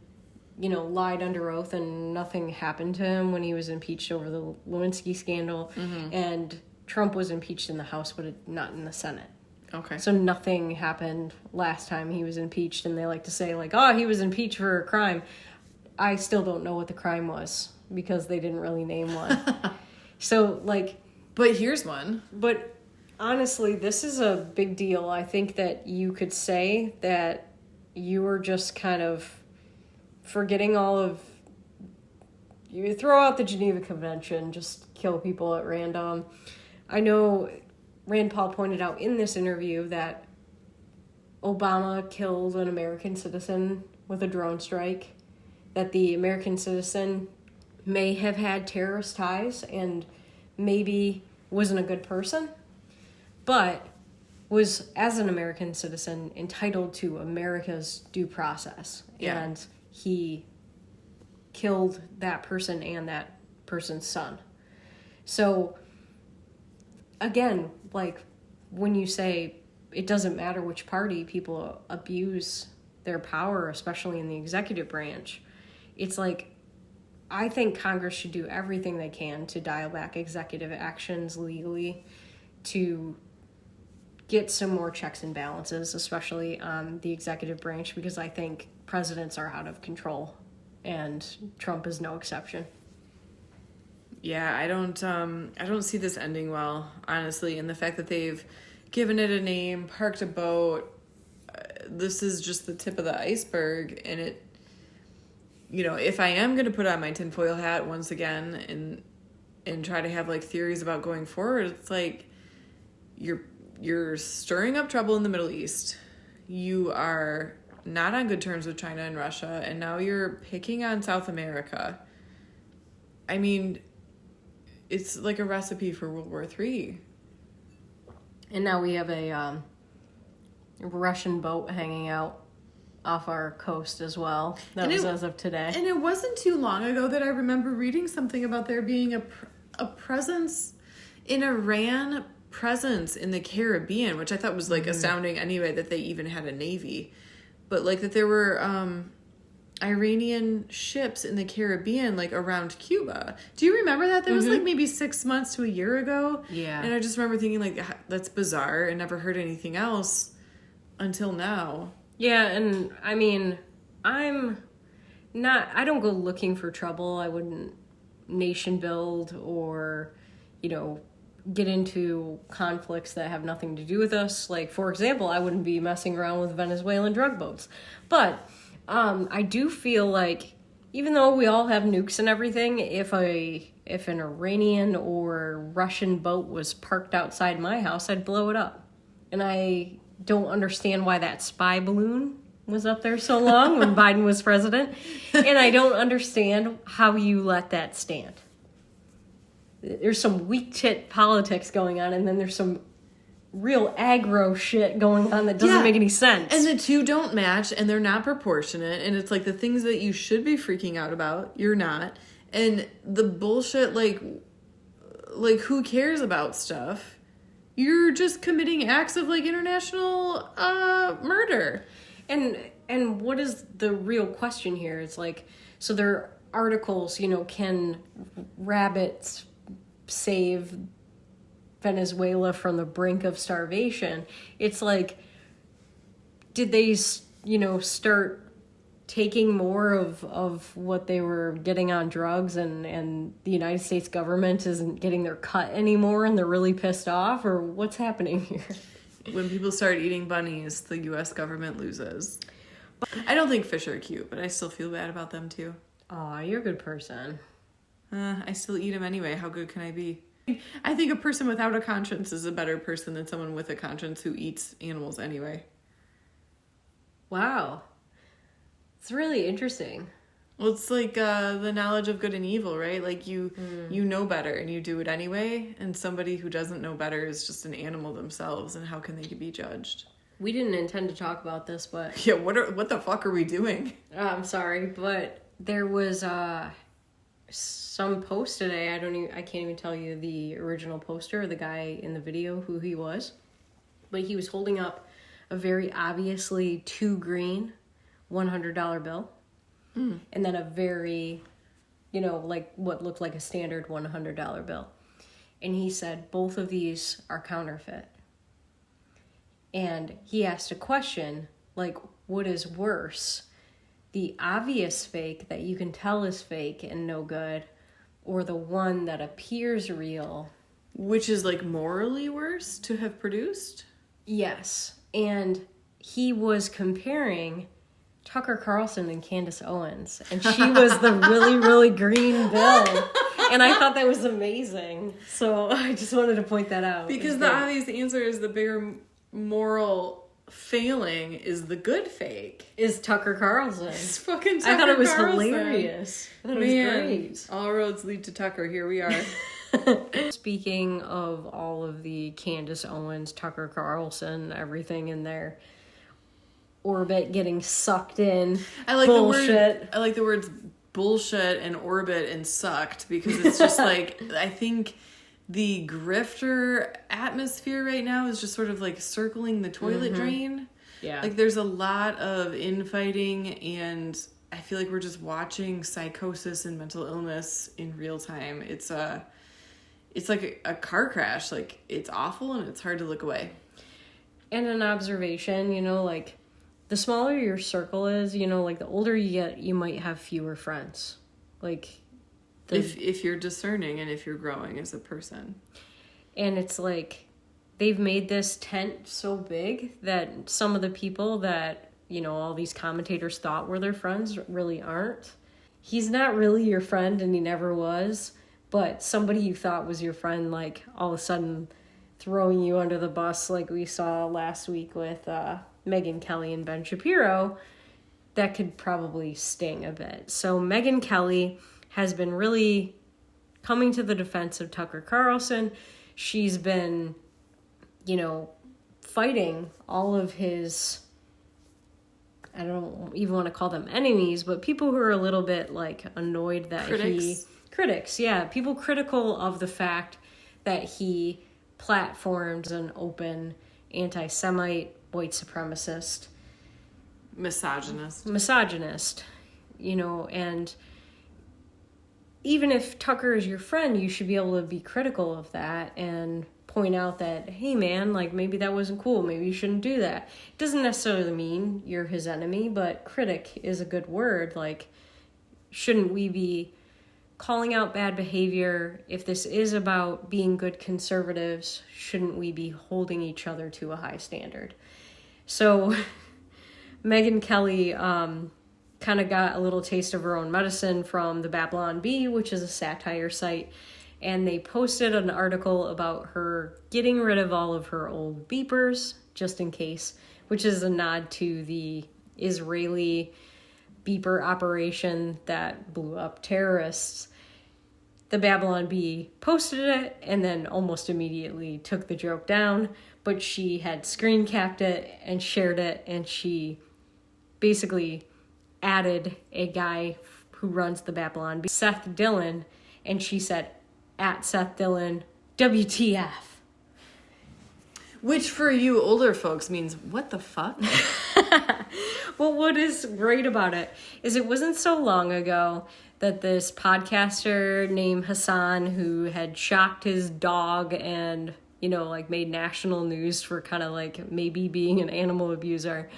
lied under oath and nothing happened to him when he was impeached over the Lewinsky scandal. Mm-hmm. And Trump was impeached in the House, but not in the Senate. Okay. So nothing happened last time he was impeached, and they like to say, he was impeached for a crime. I still don't know what the crime was, because they didn't really name one. But here's one. But honestly, this is a big deal. I think that you could say that you were just kind of forgetting all of... You throw out the Geneva Convention, just kill people at random. I know Rand Paul pointed out in this interview that Obama killed an American citizen with a drone strike, that the American citizen may have had terrorist ties and maybe wasn't a good person, but was, as an American citizen, entitled to America's due process. Yeah. And he killed that person and that person's son. So, again, like, when you say it doesn't matter which party people abuse their power, especially in the executive branch, it's like, I think Congress should do everything they can to dial back executive actions legally to get some more checks and balances, especially on the executive branch, because I think presidents are out of control, and Trump is no exception. Yeah, I don't see this ending well, honestly, and the fact that they've given it a name, parked a boat, this is just the tip of the iceberg, and it, you know, if I am going to put on my tinfoil hat once again and try to have like theories about going forward, it's like you're stirring up trouble in the Middle East. You are not on good terms with China and Russia, and now you're picking on South America. I mean, it's like a recipe for World War III. And now we have a Russian boat hanging out off our coast as well. That was as of today. And it wasn't too long ago that I remember reading something about there being a presence in Iran, presence in the Caribbean, which I thought was like astounding anyway, that they even had a navy. But like that there were Iranian ships in the Caribbean, like around Cuba. Do you remember that? That was like maybe 6 months to a year ago. Yeah. And I just remember thinking like, that's bizarre, and never heard anything else until now. Yeah, and I mean, I don't go looking for trouble. I wouldn't nation build or, you know, get into conflicts that have nothing to do with us. Like, for example, I wouldn't be messing around with Venezuelan drug boats. But I do feel like, even though we all have nukes and everything, if an Iranian or Russian boat was parked outside my house, I'd blow it up. And I don't understand why that spy balloon was up there so long when Biden was president. And I don't understand how you let that stand. There's some weak tit politics going on, and then there's some real aggro shit going on that doesn't make any sense. And the two don't match, and they're not proportionate, and it's like the things that you should be freaking out about, you're not. And the bullshit, like who cares about stuff? You're just committing acts of like international murder. And what is the real question here? It's like, so there are articles, you know, can rabbits save Venezuela from the brink of starvation? It's like, did they, you know, start taking more of what they were getting on drugs, and the United States government isn't getting their cut anymore and they're really pissed off? Or what's happening here? When people start eating bunnies, the U.S. government loses. I don't think fish are cute, but I still feel bad about them too. Aw, you're a good person. I still eat them anyway. How good can I be? I think a person without a conscience is a better person than someone with a conscience who eats animals anyway. Wow. It's really interesting. Well, it's like the knowledge of good and evil, right? Like you know better and you do it anyway. And somebody who doesn't know better is just an animal themselves. And how can they be judged? We didn't intend to talk about this, but... Yeah, what the fuck are we doing? I'm sorry, but there was some post today. I can't even tell you the original poster or the guy in the video who he was. But he was holding up a very obviously too green $100 bill. And then a very, you know, like what looked like a standard $100 bill. And he said, both of these are counterfeit. And he asked a question, like, what is worse? The obvious fake that you can tell is fake and no good, or the one that appears real? Which is, like, morally worse to have produced? Yes. And he was comparing Tucker Carlson and Candace Owens. And she was the really, really green bill. And I thought that was amazing. So I just wanted to point that out. Because the obvious answer is the bigger moral failing is the good fake. Is Tucker Carlson. It's fucking Tucker I thought it was Carlson. hilarious. I thought it was great. All roads lead to Tucker. Here we are. Speaking of all of the Candace Owens, Tucker Carlson, everything in their orbit getting sucked in. I like bullshit. I like the words bullshit and orbit and sucked, because it's just like, I think the grifter atmosphere right now is just sort of like circling the toilet drain. Yeah. Like there's a lot of infighting, and I feel like we're just watching psychosis and mental illness in real time. It's like a car crash. Like, it's awful and it's hard to look away. And an observation, like the smaller your circle is, like the older you get, you might have fewer friends. Like, if you're discerning and if you're growing as a person. And it's like they've made this tent so big that some of the people that, all these commentators thought were their friends really aren't. He's not really your friend, and he never was. But somebody you thought was your friend, like, all of a sudden throwing you under the bus, like we saw last week with Megyn Kelly and Ben Shapiro, that could probably sting a bit. So Megyn Kelly has been really coming to the defense of Tucker Carlson. She's been, fighting all of his, I don't even want to call them enemies, but people who are a little bit, like, annoyed that Critics, yeah. People critical of the fact that he platformed an open anti-Semite, white supremacist. Misogynist, and even if Tucker is your friend, you should be able to be critical of that and point out that, hey man, like, maybe that wasn't cool, maybe you shouldn't do that. It doesn't necessarily mean you're his enemy, but critic is a good word. Like, shouldn't we be calling out bad behavior? If this is about being good conservatives, shouldn't we be holding each other to a high standard? So Megyn Kelly kind of got a little taste of her own medicine from the Babylon Bee, which is a satire site, and they posted an article about her getting rid of all of her old beepers, just in case, which is a nod to the Israeli beeper operation that blew up terrorists. The Babylon Bee posted it and then almost immediately took the joke down, but she had screen capped it and shared it, and she basically added a guy who runs the Babylon Bee, Seth Dillon, and she said, at Seth Dillon, WTF. Which for you older folks means, what the fuck? Well, what is great about it is it wasn't so long ago that this podcaster named Hassan, who had shocked his dog and, made national news for kind of like maybe being an animal abuser,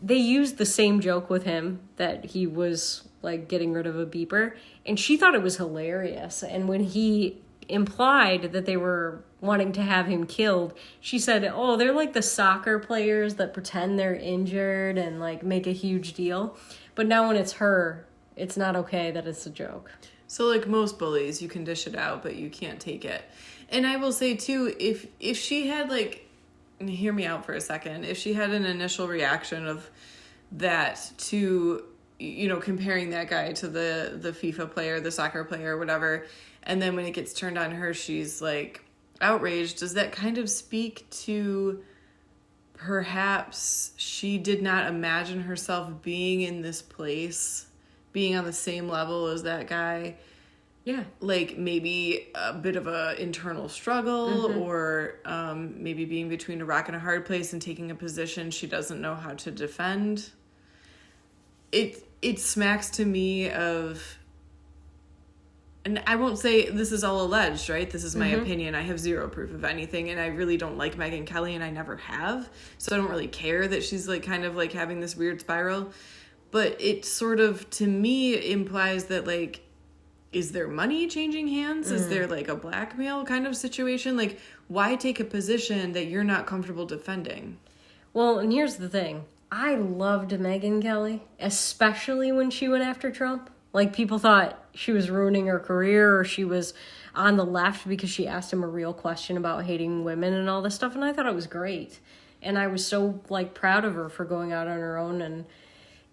they used the same joke with him, that he was like getting rid of a beeper, and she thought it was hilarious. And when he implied that they were wanting to have him killed, she said, oh, they're like the soccer players that pretend they're injured and like make a huge deal. But now when it's her, it's not okay that it's a joke. So like most bullies, you can dish it out, but you can't take it. And I will say too, if she had like, hear me out for a second, if she had an initial reaction of that to, comparing that guy to the FIFA player, the soccer player, whatever, and then when it gets turned on her, she's like outraged, does that kind of speak to perhaps she did not imagine herself being in this place, being on the same level as that guy? Yeah. Like maybe a bit of a internal struggle, or maybe being between a rock and a hard place and taking a position she doesn't know how to defend. It smacks to me of, and I won't say this is all alleged, right? This is my opinion. I have zero proof of anything, and I really don't like Megyn Kelly, and I never have. So I don't really care that she's like kind of like having this weird spiral. But it sort of, to me, implies that like, is there money changing hands? Is there like a blackmail kind of situation? Like, why take a position that you're not comfortable defending? Well, and here's the thing. I loved Megyn Kelly, especially when she went after Trump. Like, people thought she was ruining her career or she was on the left because she asked him a real question about hating women and all this stuff, and I thought it was great. And I was so, like, proud of her for going out on her own.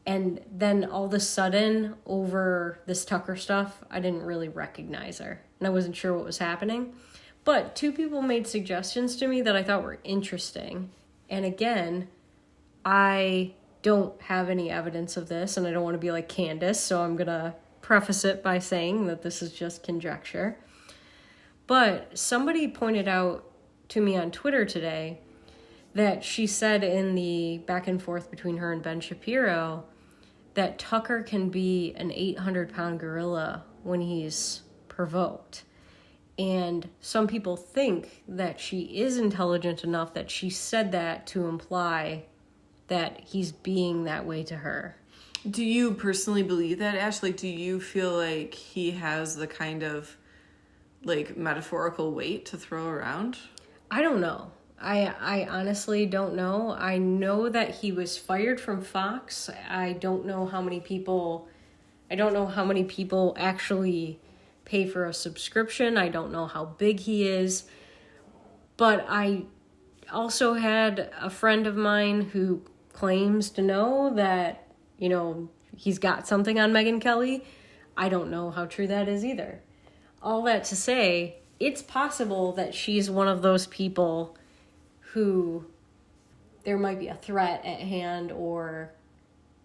And then all of a sudden, over this Tucker stuff, I didn't really recognize her. And I wasn't sure what was happening. But two people made suggestions to me that I thought were interesting. And again, I don't have any evidence of this, and I don't want to be like Candace, so I'm going to preface it by saying that this is just conjecture. But somebody pointed out to me on Twitter today that she said in the back and forth between her and Ben Shapiro that Tucker can be an 800-pound gorilla when he's provoked. And some people think that she is intelligent enough that she said that to imply that he's being that way to her. Do you personally believe that, Ash? Like, do you feel like he has the kind of, like, metaphorical weight to throw around? I don't know. I honestly don't know. I know that he was fired from Fox. I don't know how many people actually pay for a subscription. I don't know how big he is. But I also had a friend of mine who claims to know that, you know, he's got something on Megyn Kelly. I don't know how true that is either. All that to say, it's possible that she's one of those people who there might be a threat at hand or,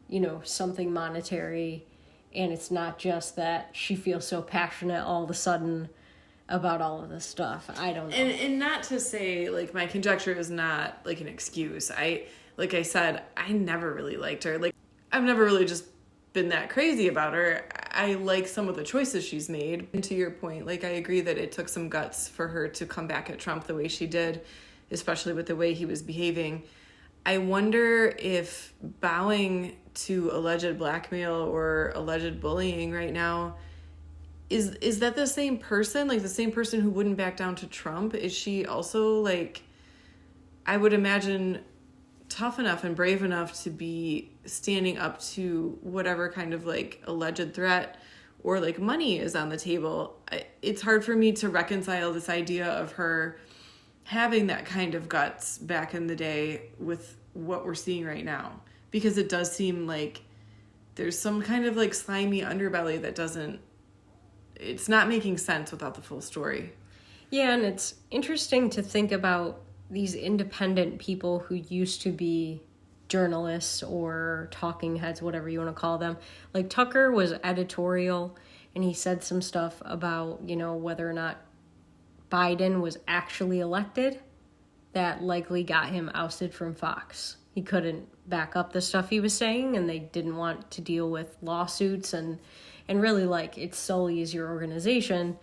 you know, something monetary, and it's not just that she feels so passionate all of a sudden about all of this stuff. I don't know. And not to say, like, my conjecture is not, like, an excuse. Like I said, I never really liked her. Like, I've never really just been that crazy about her. I like some of the choices she's made. And to your point, like, I agree that it took some guts for her to come back at Trump the way she did, especially with the way he was behaving. I wonder if bowing to alleged blackmail or alleged bullying right now, is that the same person? Like, the same person who wouldn't back down to Trump? Is she also, like, I would imagine, tough enough and brave enough to be standing up to whatever kind of, like, alleged threat or, like, money is on the table? It's hard for me to reconcile this idea of her having that kind of guts back in the day with what we're seeing right now, because it does seem like there's some kind of, like, slimy underbelly that it's not making sense without the full story. Yeah, and it's interesting to think about these independent people who used to be journalists or talking heads, whatever you want to call them. Like, Tucker was editorial, and he said some stuff about, you know, whether or not Biden was actually elected that likely got him ousted from Fox. He couldn't back up the stuff he was saying, and they didn't want to deal with lawsuits and really, like, it sullies your organization,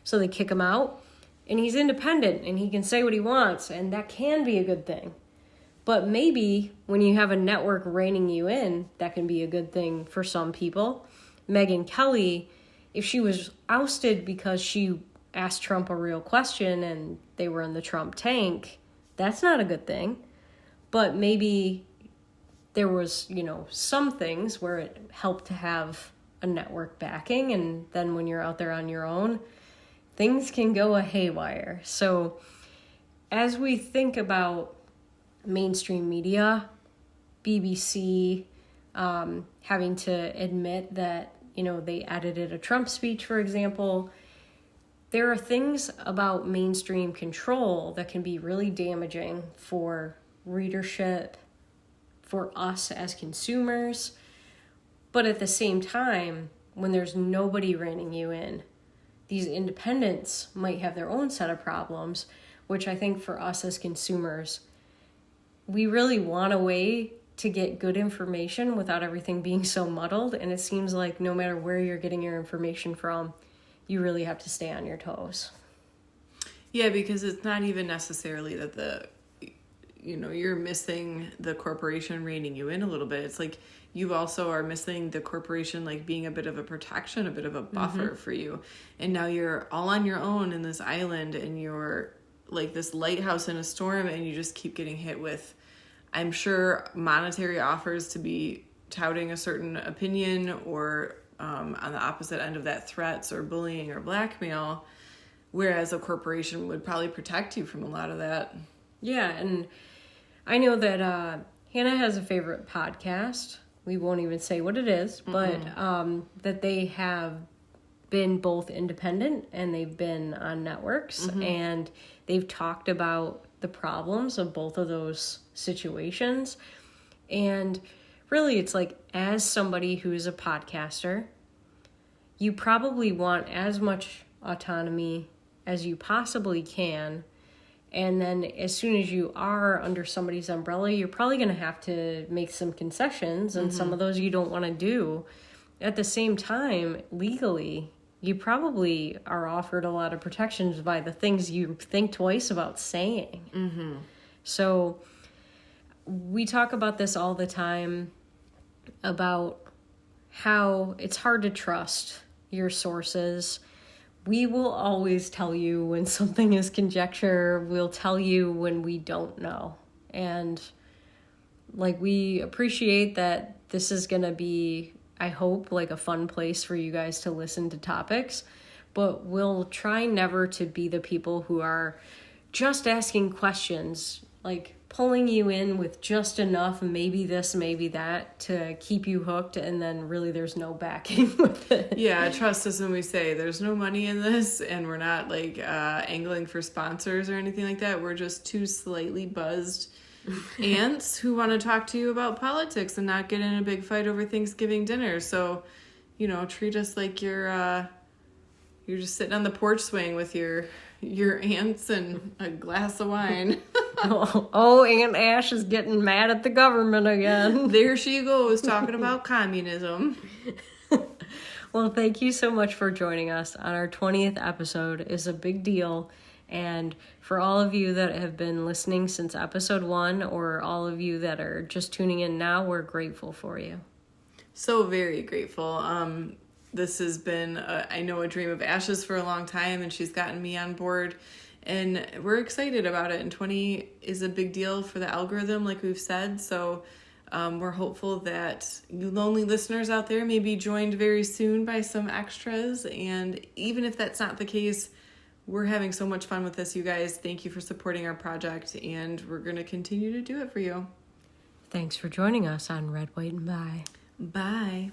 so they kick him out. And he's independent, and he can say what he wants, and that can be a good thing. But maybe when you have a network reining you in, that can be a good thing for some people. Megyn Kelly, if she was ousted because she asked Trump a real question and they were in the Trump tank, that's not a good thing. But maybe there was, you know, some things where it helped to have a network backing, and then when you're out there on your own, things can go haywire. So as we think about mainstream media, BBC having to admit that, you know, they edited a Trump speech, for example, there are things about mainstream control that can be really damaging for readership, for us as consumers. But at the same time, when there's nobody reining you in, these independents might have their own set of problems, which I think for us as consumers, we really want a way to get good information without everything being so muddled. And it seems like no matter where you're getting your information from, you really have to stay on your toes. Yeah, because it's not even necessarily that you're missing the corporation reining you in a little bit. It's like you also are missing the corporation, like, being a bit of a protection, a bit of a buffer for you. And now you're all on your own in this island, and you're like this lighthouse in a storm, and you just keep getting hit with I'm sure monetary offers to be touting a certain opinion or on the opposite end of that, threats or bullying or blackmail, whereas a corporation would probably protect you from a lot of that. Yeah, and I know that Hannah has a favorite podcast. We won't even say what it is, but that they have been both independent and they've been on networks, and they've talked about the problems of both of those situations. And really, it's like, as somebody who's a podcaster, you probably want as much autonomy as you possibly can. And then as soon as you are under somebody's umbrella, you're probably going to have to make some concessions, and some of those you don't want to do. At the same time, legally, you probably are offered a lot of protections by the things you think twice about saying. So we talk about this all the time, about how it's hard to trust your sources. We will always tell you when something is conjecture. We'll tell you when we don't know. And like, we appreciate that this is going to be, I hope, like a fun place for you guys to listen to topics, but we'll try never to be the people who are just asking questions, like pulling you in with just enough, maybe this, maybe that, to keep you hooked, and then really there's no backing with it. Yeah, trust us when we say there's no money in this, and we're not like angling for sponsors or anything like that. We're just two slightly buzzed aunts who want to talk to you about politics and not get in a big fight over Thanksgiving dinner. So, treat us like you're just sitting on the porch swing with your aunts and a glass of wine. Oh, Aunt Ash is getting mad at the government again. There she goes, talking about communism. Well, thank you so much for joining us on our 20th episode. It's a big deal. And for all of you that have been listening since episode 1, or all of you that are just tuning in now, we're grateful for you. So very grateful. This has been, I know, a dream of Ash's for a long time, and she's gotten me on board. And we're excited about it. And 20 is a big deal for the algorithm, like we've said. So we're hopeful that you lonely listeners out there may be joined very soon by some extras. And even if that's not the case, we're having so much fun with this, you guys. Thank you for supporting our project, and we're going to continue to do it for you. Thanks for joining us on Red, White, and Bye. Bye.